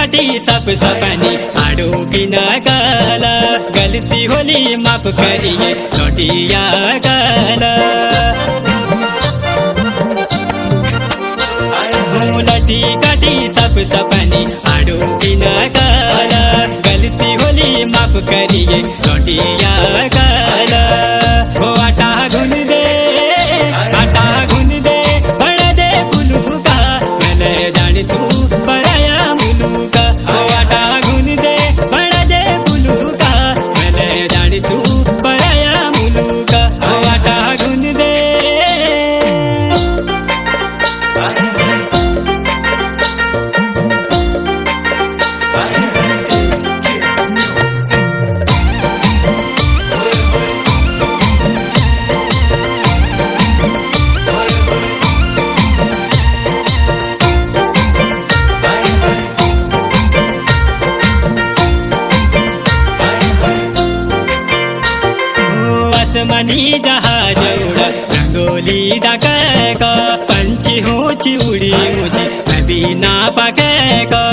काटी सब सपनी आड़ो बिना काला गलती होली माफ करिए लौटिया काला लटी काटी सब सपनी आड़ो बिना काला गलती होली माफ करिए लौटिया काला हो आटा गुन दे बड़ा दे बुलू का मैंने जानी तू पराया मुलू का हो आटा गुन दे बड़ा दे बुलू का मैंने जानी तू पराया मुलू का हो आटा गुन दे आसमानी जहाज उड़ा रंगोली डाकेगा पंछी ऊंची उड़ी मुझे मैं भी ना पकेगा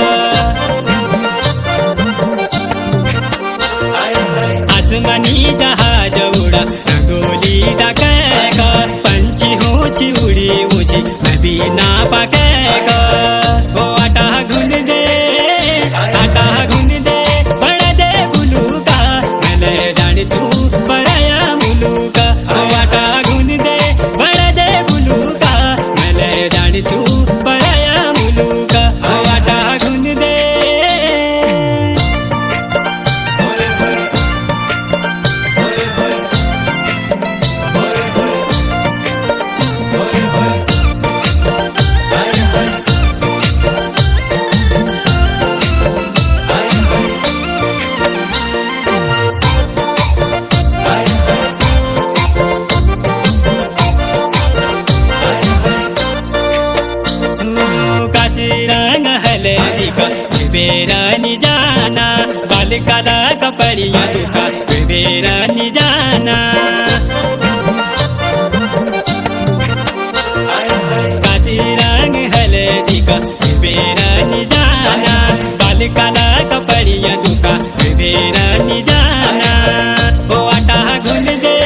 आसमानी जहाज उड़ा रंगोली डाकेगा पंछी ऊंची उड़ी मुझे मैं भी ना पकेगा वो आटा गुन दे बड़ा दे बुलू का मैंने जानी तू पराया मुलू का वो आटा गुन दे बड़ा दे बुलू का मैंने जानी तू पराया मुलू का वो आटा गुन दे रंग हल्दी का बेरा नि जाना बाल काला कपड़िया दुका बेरा नि जाना काची रंग हल्दी का बेरा नि जाना बाल काला कपड़िया दुका बेरा नि जाना ओ आटा गुन दे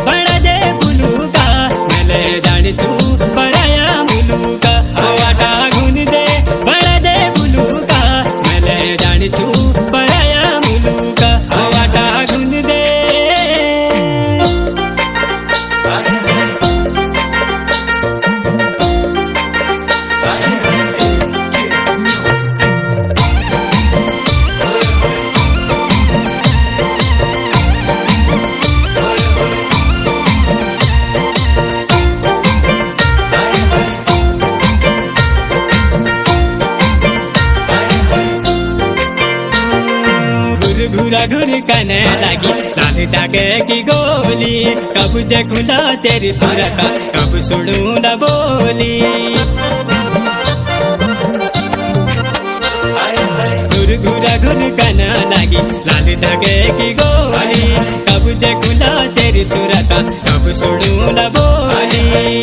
बड़ा दे बुलू का मैंने जानी तू पराया मुलू का ओ आटा गुन दे बड़ा दे बुलू का मैंने जानी तू पराया मुलू का ओ आटा गुन दे घुरा घुर कने लगी लाल टाके की गोली कब देखूंगा तेरी सूरत कब सुनूंगा बोली घुरा घुर कने लगी लाल टाके की गोली कब देखूंगा तेरी सूरत कब सुनूंगा बोली